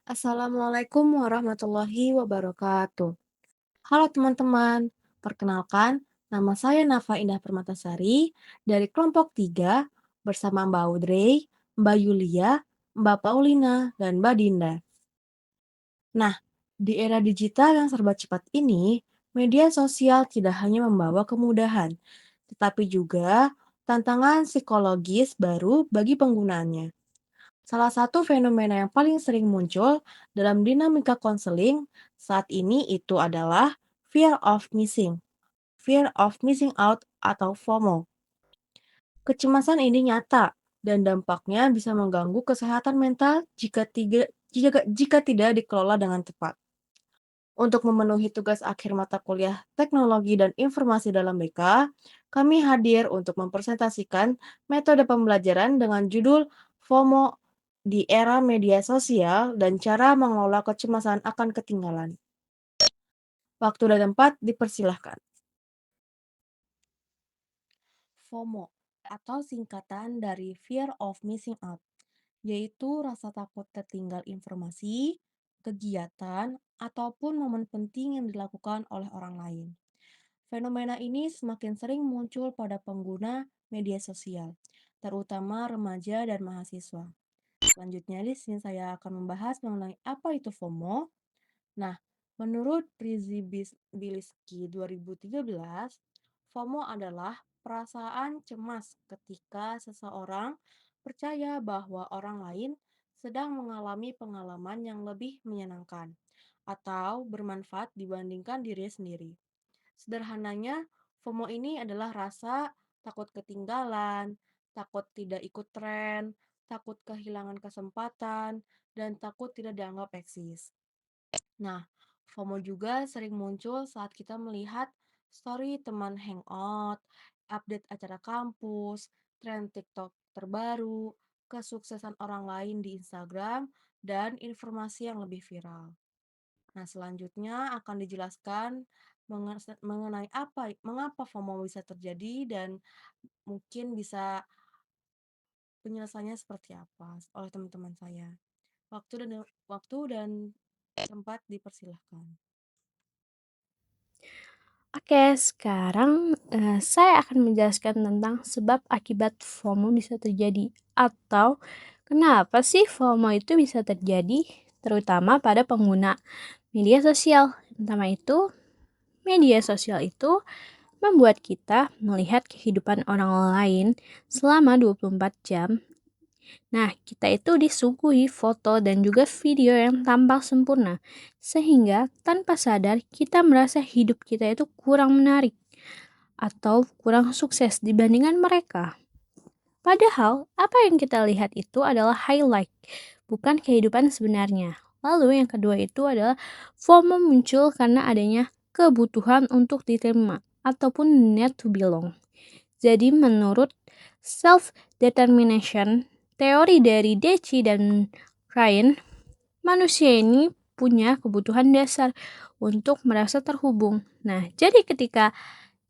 Assalamualaikum warahmatullahi wabarakatuh. Halo teman-teman, perkenalkan nama saya Nafa Indah Permatasari dari kelompok 3 bersama Mbak Audrey, Mbak Yulia, Mbak Paulina, dan Mbak Dinda. Nah, di era digital yang serba cepat ini, media sosial tidak hanya membawa kemudahan, tetapi juga tantangan psikologis baru bagi penggunaannya. Salah satu fenomena yang paling sering muncul dalam dinamika konseling saat ini itu adalah fear of missing out atau FOMO. Kecemasan ini nyata dan dampaknya bisa mengganggu kesehatan mental jika tidak dikelola dengan tepat. Untuk memenuhi tugas akhir mata kuliah teknologi dan informasi dalam BK, kami hadir untuk mempresentasikan metode pembelajaran dengan judul FOMO di era media sosial dan cara mengelola kecemasan akan ketinggalan. Waktu dan tempat dipersilahkan. FOMO atau singkatan dari Fear of Missing Out, yaitu rasa takut tertinggal informasi, kegiatan, ataupun momen penting yang dilakukan oleh orang lain. Fenomena ini semakin sering muncul pada pengguna media sosial, terutama remaja dan mahasiswa. Selanjutnya di sini saya akan membahas mengenai apa itu FOMO. Nah, menurut Biliski 2013, FOMO adalah perasaan cemas ketika seseorang percaya bahwa orang lain sedang mengalami pengalaman yang lebih menyenangkan atau bermanfaat dibandingkan diri sendiri. Sederhananya, FOMO ini adalah rasa takut ketinggalan, takut tidak ikut tren, takut kehilangan kesempatan, dan takut tidak dianggap eksis. Nah, FOMO juga sering muncul saat kita melihat story teman hangout, update acara kampus, tren TikTok terbaru, kesuksesan orang lain di Instagram, dan informasi yang lebih viral. Nah, selanjutnya akan dijelaskan mengenai mengapa FOMO bisa terjadi dan mungkin bisa penyelesaiannya seperti apa oleh teman-teman saya. Waktu dan tempat dipersilahkan. Oke, sekarang saya akan menjelaskan tentang sebab akibat FOMO bisa terjadi atau kenapa sih FOMO itu bisa terjadi, terutama pada pengguna media sosial. Pertama itu, media sosial itu membuat kita melihat kehidupan orang lain selama 24 jam. Nah, kita itu disuguhi foto dan juga video yang tampak sempurna, sehingga tanpa sadar kita merasa hidup kita itu kurang menarik atau kurang sukses dibandingkan mereka. Padahal, apa yang kita lihat itu adalah highlight, bukan kehidupan sebenarnya. Lalu yang kedua itu adalah FOMO muncul karena adanya kebutuhan untuk diterima ataupun need to belong. Jadi menurut self-determination, teori dari Deci dan Ryan, manusia ini punya kebutuhan dasar untuk merasa terhubung. Nah, jadi ketika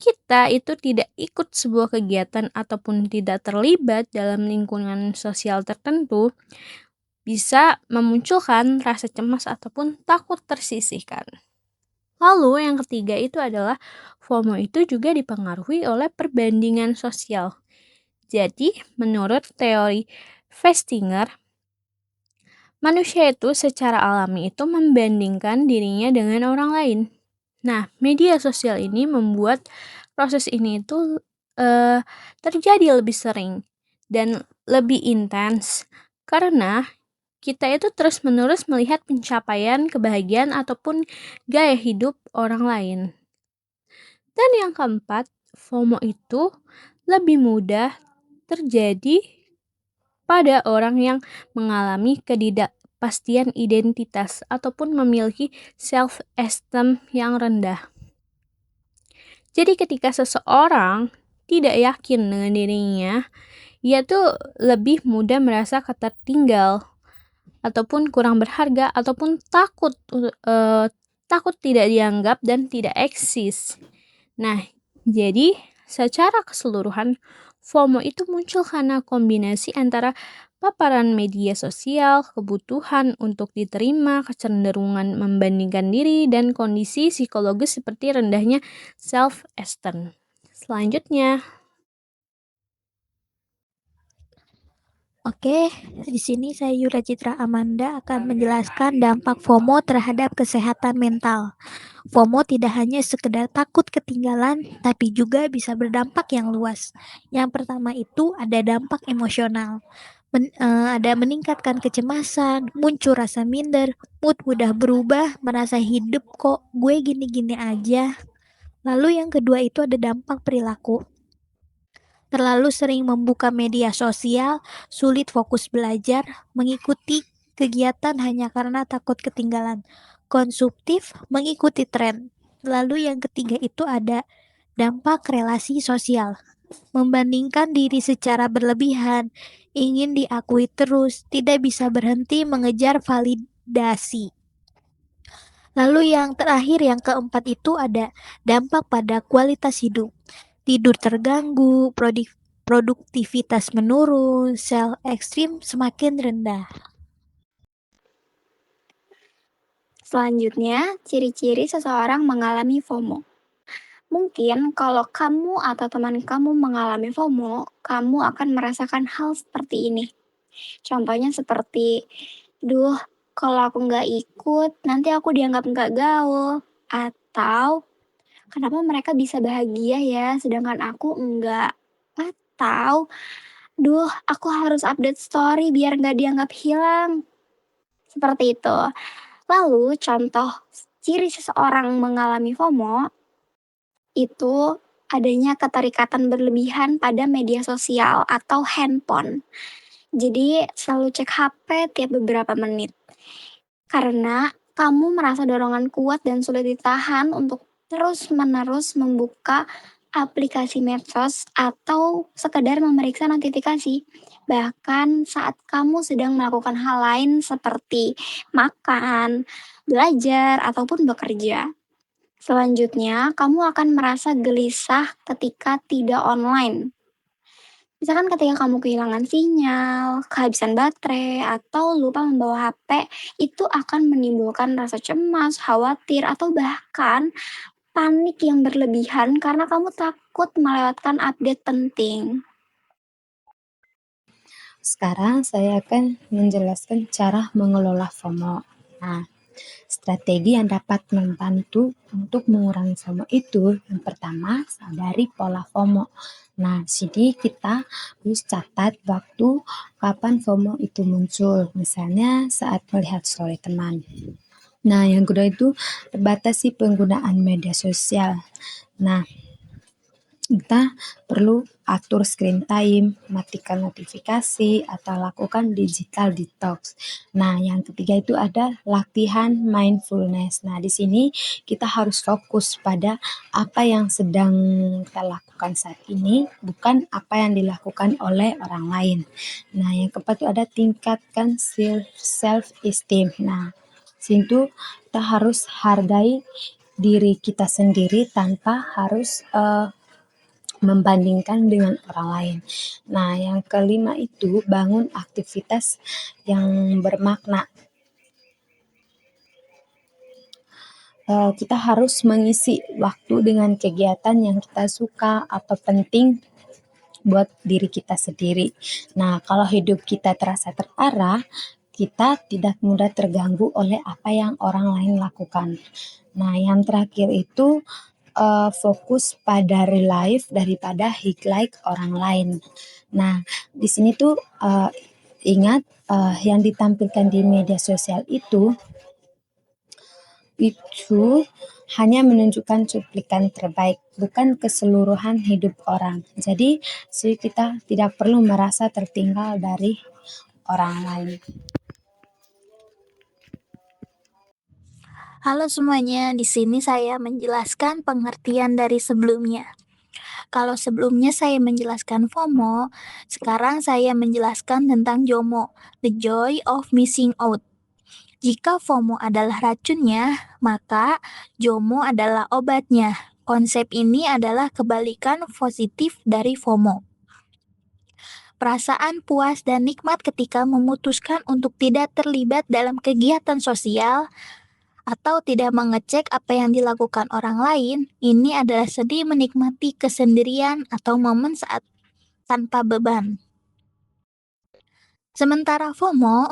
kita itu tidak ikut sebuah kegiatan ataupun tidak terlibat dalam lingkungan sosial tertentu, bisa memunculkan rasa cemas ataupun takut tersisihkan. Lalu yang ketiga itu adalah FOMO itu juga dipengaruhi oleh perbandingan sosial. Jadi, menurut teori Festinger, manusia itu secara alami itu membandingkan dirinya dengan orang lain. Nah, media sosial ini membuat proses ini itu terjadi lebih sering dan lebih intens karena kita itu terus-menerus melihat pencapaian, kebahagiaan, ataupun gaya hidup orang lain. Dan yang keempat, FOMO itu lebih mudah terjadi pada orang yang mengalami ketidakpastian identitas ataupun memiliki self-esteem yang rendah. Jadi ketika seseorang tidak yakin dengan dirinya, ia tuh lebih mudah merasa ketertinggal ataupun kurang berharga ataupun takut tidak dianggap dan tidak eksis. Nah, jadi secara keseluruhan FOMO itu muncul karena kombinasi antara paparan media sosial, kebutuhan untuk diterima, kecenderungan membandingkan diri, dan kondisi psikologis seperti rendahnya self-esteem. Selanjutnya, Oke, di sini saya Yura Citra Amanda akan menjelaskan dampak FOMO terhadap kesehatan mental. FOMO tidak hanya sekedar takut ketinggalan, tapi juga bisa berdampak yang luas. Yang pertama itu ada dampak emosional. Ada meningkatkan kecemasan, muncul rasa minder, mood mudah berubah, merasa hidup kok gue gini-gini aja. Lalu yang kedua itu ada dampak perilaku. Terlalu sering membuka media sosial, sulit fokus belajar, mengikuti kegiatan hanya karena takut ketinggalan. Konsumtif, mengikuti tren. Lalu yang ketiga itu ada dampak relasi sosial. Membandingkan diri secara berlebihan, ingin diakui terus, tidak bisa berhenti mengejar validasi. Lalu yang terakhir, yang keempat itu ada dampak pada kualitas hidup. Tidur terganggu, produktivitas menurun, sel ekstrim semakin rendah. Selanjutnya, ciri-ciri seseorang mengalami FOMO. Mungkin kalau kamu atau teman kamu mengalami FOMO, kamu akan merasakan hal seperti ini. Contohnya seperti, duh, kalau aku nggak ikut, nanti aku dianggap nggak gaul. Atau, kenapa mereka bisa bahagia ya, sedangkan aku enggak. Atau, duh, aku harus update story biar nggak dianggap hilang. Seperti itu. Lalu, contoh ciri seseorang mengalami FOMO itu adanya keterikatan berlebihan pada media sosial atau handphone. Jadi selalu cek HP tiap beberapa menit. Karena kamu merasa dorongan kuat dan sulit ditahan untuk terus-menerus membuka aplikasi medsos atau sekedar memeriksa notifikasi. Bahkan saat kamu sedang melakukan hal lain seperti makan, belajar, ataupun bekerja. Selanjutnya, kamu akan merasa gelisah ketika tidak online. Misalkan ketika kamu kehilangan sinyal, kehabisan baterai, atau lupa membawa HP, itu akan menimbulkan rasa cemas, khawatir, atau bahkan panik yang berlebihan karena kamu takut melewatkan update penting. Sekarang saya akan menjelaskan cara mengelola FOMO. Nah, strategi yang dapat membantu untuk mengurangi FOMO itu, yang pertama, sadari pola FOMO. Nah, sini kita harus catat waktu kapan FOMO itu muncul, misalnya saat melihat story teman. Nah, yang kedua itu batasi penggunaan media sosial. Nah, kita perlu atur screen time, matikan notifikasi, atau lakukan digital detox. Nah, yang ketiga itu ada latihan mindfulness. Nah, di sini kita harus fokus pada apa yang sedang kita lakukan saat ini, bukan apa yang dilakukan oleh orang lain. Nah, yang keempat itu ada tingkatkan self-esteem. Nah, sini tuh kita harus hargai diri kita sendiri tanpa harus membandingkan dengan orang lain. Nah, yang kelima itu bangun aktivitas yang bermakna. Kita harus mengisi waktu dengan kegiatan yang kita suka atau penting buat diri kita sendiri. Nah, kalau hidup kita terasa terarah, kita tidak mudah terganggu oleh apa yang orang lain lakukan. Nah, yang terakhir itu fokus pada real life daripada highlight orang lain. Nah, di sini tuh ingat yang ditampilkan di media sosial itu hanya menunjukkan cuplikan terbaik, bukan keseluruhan hidup orang. Jadi, kita tidak perlu merasa tertinggal dari orang lain. Halo semuanya, di sini saya menjelaskan pengertian dari sebelumnya. Kalau sebelumnya saya menjelaskan FOMO, sekarang saya menjelaskan tentang JOMO, the joy of missing out. Jika FOMO adalah racunnya, maka JOMO adalah obatnya. Konsep ini adalah kebalikan positif dari FOMO. Perasaan puas dan nikmat ketika memutuskan untuk tidak terlibat dalam kegiatan sosial atau tidak mengecek apa yang dilakukan orang lain, ini adalah seni menikmati kesendirian atau momen saat tanpa beban. Sementara FOMO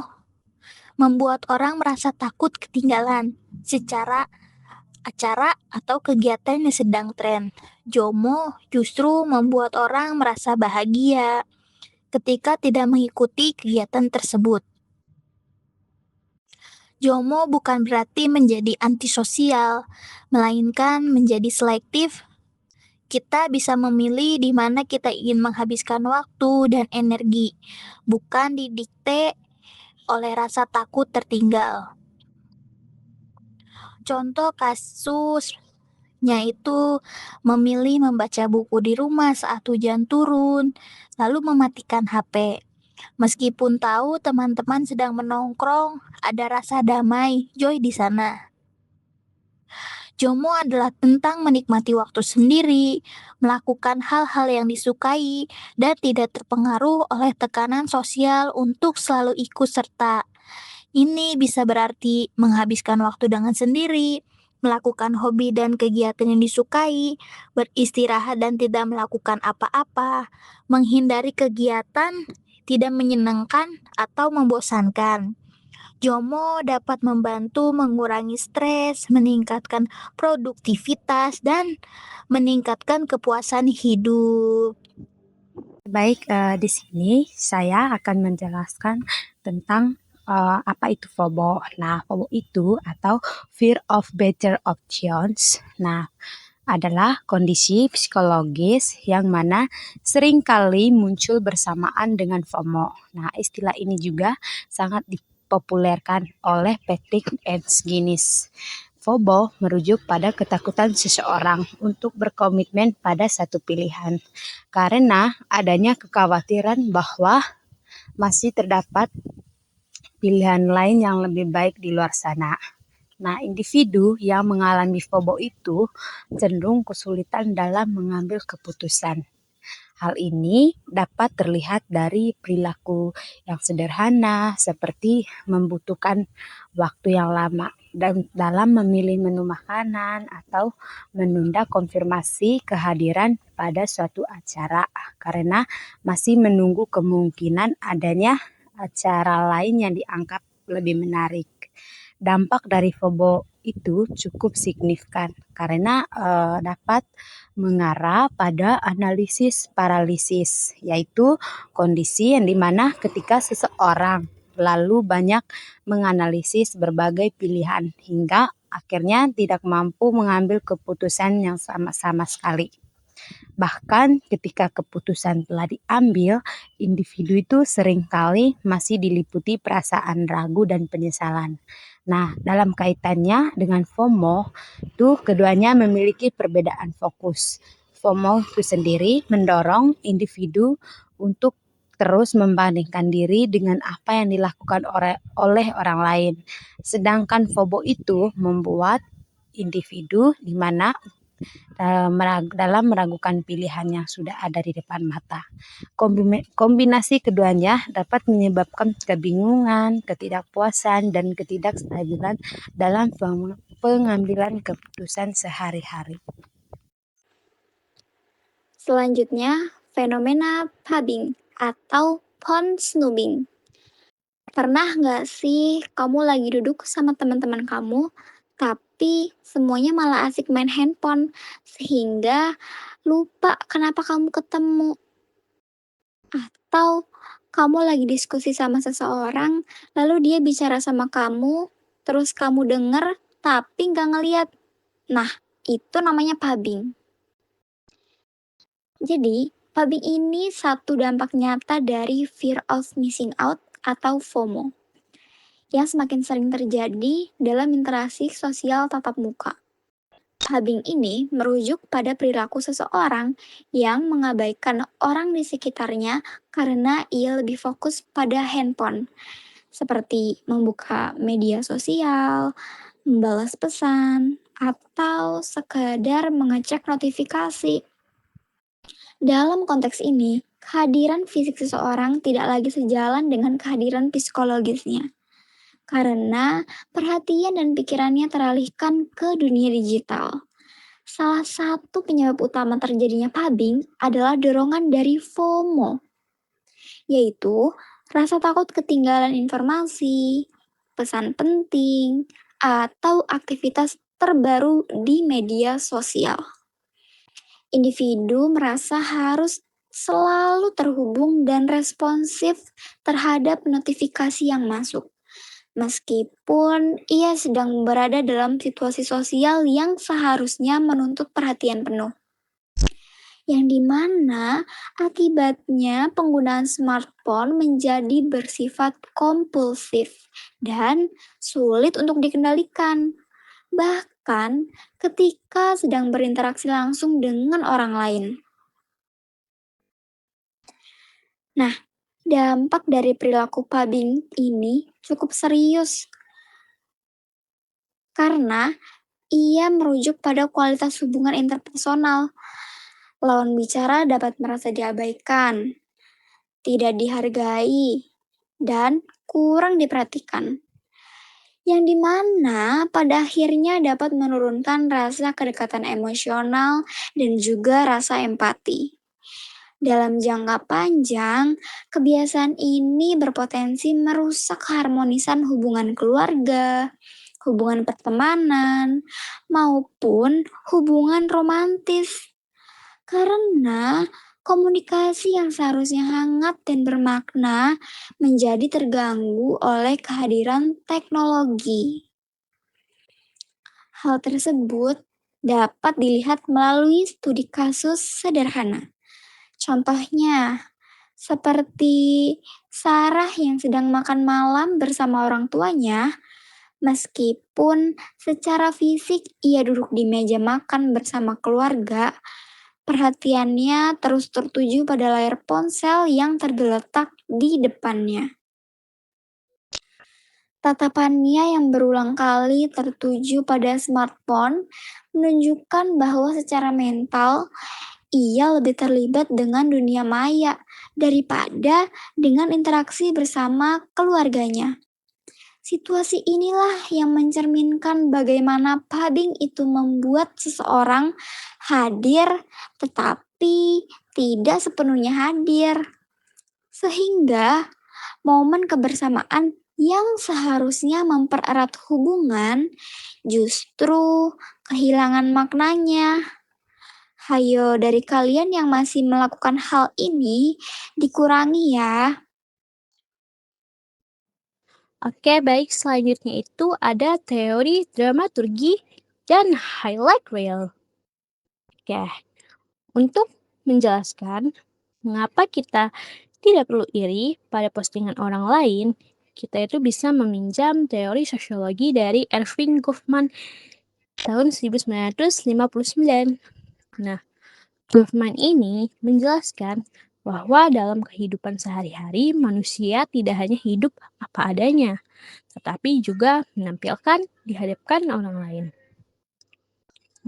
membuat orang merasa takut ketinggalan secara acara atau kegiatan yang sedang tren. JOMO justru membuat orang merasa bahagia ketika tidak mengikuti kegiatan tersebut. JOMO bukan berarti menjadi antisosial, melainkan menjadi selektif. Kita bisa memilih di mana kita ingin menghabiskan waktu dan energi, bukan didikte oleh rasa takut tertinggal. Contoh kasusnya itu memilih membaca buku di rumah saat hujan turun, lalu mematikan HP. Meskipun tahu teman-teman sedang menongkrong, ada rasa damai, joy di sana. JOMO adalah tentang menikmati waktu sendiri, melakukan hal-hal yang disukai, dan tidak terpengaruh oleh tekanan sosial untuk selalu ikut serta. Ini bisa berarti menghabiskan waktu dengan sendiri, melakukan hobi dan kegiatan yang disukai, beristirahat dan tidak melakukan apa-apa, menghindari kegiatan tidak menyenangkan atau membosankan. JOMO dapat membantu mengurangi stres, meningkatkan produktivitas, dan meningkatkan kepuasan hidup. Baik, di sini saya akan menjelaskan tentang apa itu FOMO. Nah, FOMO itu atau Fear of Better Options. Nah, adalah kondisi psikologis yang mana seringkali muncul bersamaan dengan FOMO. Nah, istilah ini juga sangat dipopulerkan oleh Patrick and Guinness. FOMO merujuk pada ketakutan seseorang untuk berkomitmen pada satu pilihan karena adanya kekhawatiran bahwa masih terdapat pilihan lain yang lebih baik di luar sana. Nah, individu yang mengalami FOMO itu cenderung kesulitan dalam mengambil keputusan. Hal ini dapat terlihat dari perilaku yang sederhana seperti membutuhkan waktu yang lama dalam memilih menu makanan atau menunda konfirmasi kehadiran pada suatu acara karena masih menunggu kemungkinan adanya acara lain yang dianggap lebih menarik. Dampak dari FOMO itu cukup signifikan karena dapat mengarah pada analisis paralisis, yaitu kondisi yang dimana ketika seseorang lalu banyak menganalisis berbagai pilihan hingga akhirnya tidak mampu mengambil keputusan yang sama-sama sekali. Bahkan ketika keputusan telah diambil, individu itu seringkali masih diliputi perasaan ragu dan penyesalan. Nah, dalam kaitannya dengan FOMO, itu keduanya memiliki perbedaan fokus. FOMO itu sendiri mendorong individu untuk terus membandingkan diri dengan apa yang dilakukan oleh orang lain. Sedangkan FOMO itu membuat individu di mana dalam meragukan pilihan yang sudah ada di depan mata. Kombinasi keduanya dapat menyebabkan kebingungan, ketidakpuasan, dan ketidakstabilan dalam pengambilan keputusan sehari-hari. Selanjutnya, fenomena pubbing atau phone snoobing. Pernah nggak sih kamu lagi duduk sama teman-teman kamu, tapi semuanya malah asik main handphone, sehingga lupa kenapa kamu ketemu? Atau kamu lagi diskusi sama seseorang, lalu dia bicara sama kamu, terus kamu denger, tapi nggak ngeliat. Nah, itu namanya pubbing. Jadi, pubbing ini satu dampak nyata dari fear of missing out atau FOMO yang semakin sering terjadi dalam interaksi sosial tatap muka. Pubbing ini merujuk pada perilaku seseorang yang mengabaikan orang di sekitarnya karena ia lebih fokus pada handphone, seperti membuka media sosial, membalas pesan, atau sekadar mengecek notifikasi. Dalam konteks ini, kehadiran fisik seseorang tidak lagi sejalan dengan kehadiran psikologisnya. Karena perhatian dan pikirannya teralihkan ke dunia digital. Salah satu penyebab utama terjadinya pubbing adalah dorongan dari FOMO, yaitu rasa takut ketinggalan informasi, pesan penting, atau aktivitas terbaru di media sosial. Individu merasa harus selalu terhubung dan responsif terhadap notifikasi yang masuk, meskipun ia sedang berada dalam situasi sosial yang seharusnya menuntut perhatian penuh. Yang dimana akibatnya penggunaan smartphone menjadi bersifat kompulsif dan sulit untuk dikendalikan. Bahkan ketika sedang berinteraksi langsung dengan orang lain. Nah, dampak dari perilaku pubbing ini cukup serius karena ia merujuk pada kualitas hubungan interpersonal. Lawan bicara dapat merasa diabaikan, tidak dihargai, dan kurang diperhatikan. Yang dimana pada akhirnya dapat menurunkan rasa kedekatan emosional dan juga rasa empati. Dalam jangka panjang, kebiasaan ini berpotensi merusak keharmonisan hubungan keluarga, hubungan pertemanan, maupun hubungan romantis. Karena komunikasi yang seharusnya hangat dan bermakna menjadi terganggu oleh kehadiran teknologi. Hal tersebut dapat dilihat melalui studi kasus sederhana. Contohnya, seperti Sarah yang sedang makan malam bersama orang tuanya, meskipun secara fisik ia duduk di meja makan bersama keluarga, perhatiannya terus tertuju pada layar ponsel yang tergeletak di depannya. Tatapannya yang berulang kali tertuju pada smartphone menunjukkan bahwa secara mental ia lebih terlibat dengan dunia maya daripada dengan interaksi bersama keluarganya. Situasi inilah yang mencerminkan bagaimana pubbing itu membuat seseorang hadir tetapi tidak sepenuhnya hadir. Sehingga momen kebersamaan yang seharusnya mempererat hubungan justru kehilangan maknanya. Hayo dari kalian yang masih melakukan hal ini dikurangi ya. Oke, baik. Selanjutnya itu ada teori dramaturgi dan highlight reel. Oke, untuk menjelaskan mengapa kita tidak perlu iri pada postingan orang lain, kita itu bisa meminjam teori sosiologi dari Erving Goffman tahun 1959. Nah, Goffman ini menjelaskan bahwa dalam kehidupan sehari-hari manusia tidak hanya hidup apa adanya, tetapi juga menampilkan di hadapan orang lain.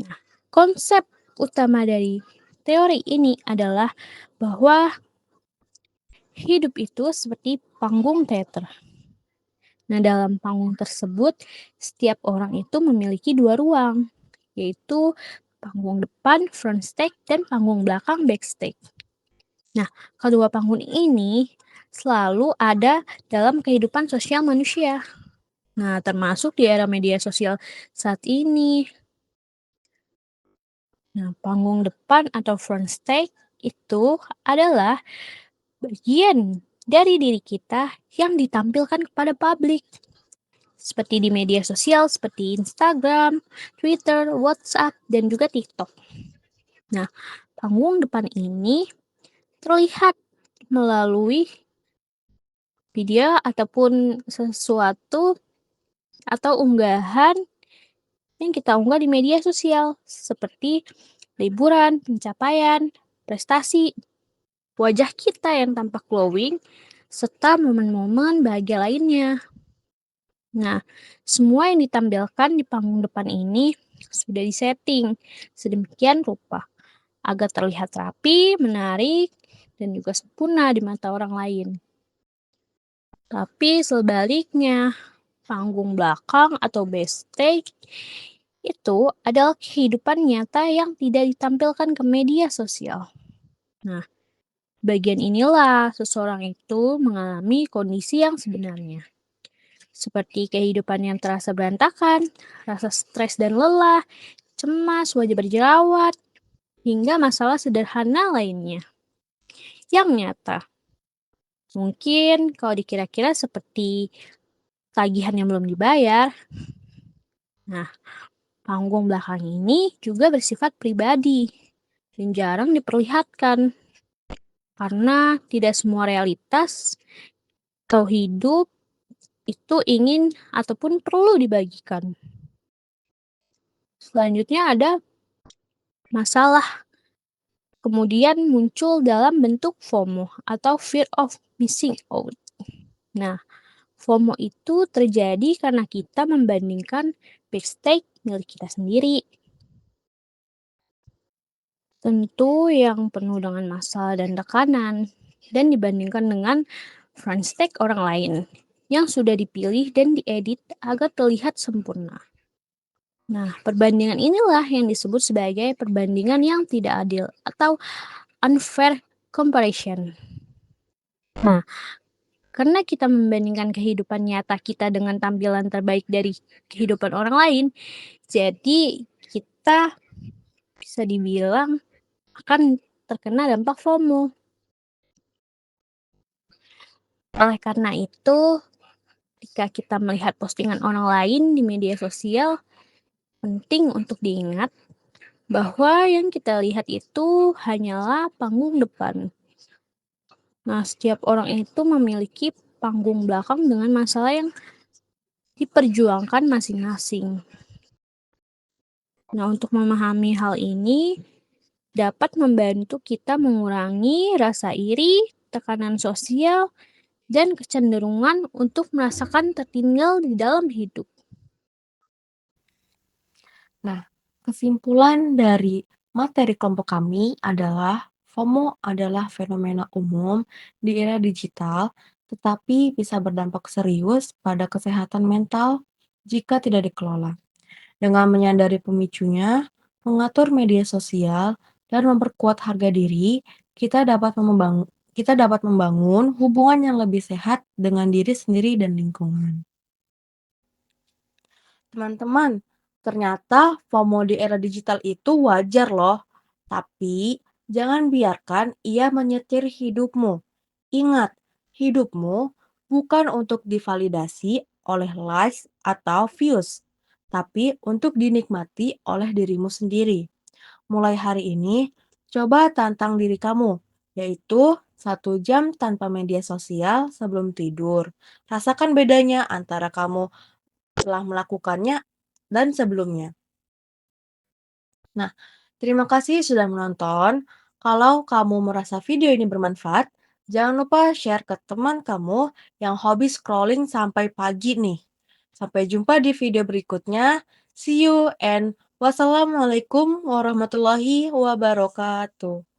Nah, konsep utama dari teori ini adalah bahwa hidup itu seperti panggung teater. Nah, dalam panggung tersebut, setiap orang itu memiliki dua ruang, yaitu panggung depan front stage dan panggung belakang backstage. Nah, kedua panggung ini selalu ada dalam kehidupan sosial manusia. Nah, termasuk di era media sosial saat ini. Nah, panggung depan atau front stage itu adalah bagian dari diri kita yang ditampilkan kepada publik. Seperti di media sosial seperti Instagram, Twitter, WhatsApp, dan juga TikTok. Nah, panggung depan ini terlihat melalui video ataupun sesuatu atau unggahan yang kita unggah di media sosial seperti liburan, pencapaian, prestasi, wajah kita yang tampak glowing, serta momen-momen bahagia lainnya. Nah, semua yang ditampilkan di panggung depan ini sudah disetting sedemikian rupa agar terlihat rapi, menarik, dan juga sempurna di mata orang lain. Tapi sebaliknya, panggung belakang atau backstage itu adalah kehidupan nyata yang tidak ditampilkan ke media sosial. Nah, bagian inilah seseorang itu mengalami kondisi yang sebenarnya. Seperti kehidupan yang terasa berantakan, rasa stres dan lelah, cemas, wajah berjerawat, hingga masalah sederhana lainnya yang nyata. Mungkin kalau dikira-kira seperti tagihan yang belum dibayar. Nah, panggung belakang ini juga bersifat pribadi dan jarang diperlihatkan karena tidak semua realitas atau hidup itu ingin ataupun perlu dibagikan. Selanjutnya ada masalah kemudian muncul dalam bentuk FOMO atau fear of missing out. Nah, FOMO itu terjadi karena kita membandingkan backstage milik kita sendiri. Tentu yang penuh dengan masalah dan tekanan, dan dibandingkan dengan frontstage orang lain yang sudah dipilih dan diedit agar terlihat sempurna. Nah, perbandingan inilah yang disebut sebagai perbandingan yang tidak adil atau unfair comparison. Nah, karena kita membandingkan kehidupan nyata kita dengan tampilan terbaik dari kehidupan orang lain, jadi kita bisa dibilang akan terkena dampak FOMO. Oleh karena itu, ketika kita melihat postingan orang lain di media sosial, penting untuk diingat bahwa yang kita lihat itu hanyalah panggung depan. Nah, setiap orang itu memiliki panggung belakang dengan masalah yang diperjuangkan masing-masing. Nah, untuk memahami hal ini dapat membantu kita mengurangi rasa iri, tekanan sosial, dan kecenderungan untuk merasakan tertinggal di dalam hidup. Nah, kesimpulan dari materi kelompok kami adalah FOMO adalah fenomena umum di era digital, tetapi bisa berdampak serius pada kesehatan mental jika tidak dikelola. Dengan menyadari pemicunya, mengatur media sosial, dan memperkuat harga diri, kita dapat membangun hubungan yang lebih sehat dengan diri sendiri dan lingkungan. Teman-teman, ternyata FOMO di era digital itu wajar loh. Tapi jangan biarkan ia menyetir hidupmu. Ingat, hidupmu bukan untuk divalidasi oleh likes atau views, tapi untuk dinikmati oleh dirimu sendiri. Mulai hari ini, coba tantang diri kamu, yaitu 1 jam tanpa media sosial sebelum tidur. Rasakan bedanya antara kamu telah melakukannya dan sebelumnya. Nah, terima kasih sudah menonton. Kalau kamu merasa video ini bermanfaat, jangan lupa share ke teman kamu yang hobi scrolling sampai pagi nih. Sampai jumpa di video berikutnya. See you and wassalamualaikum warahmatullahi wabarakatuh.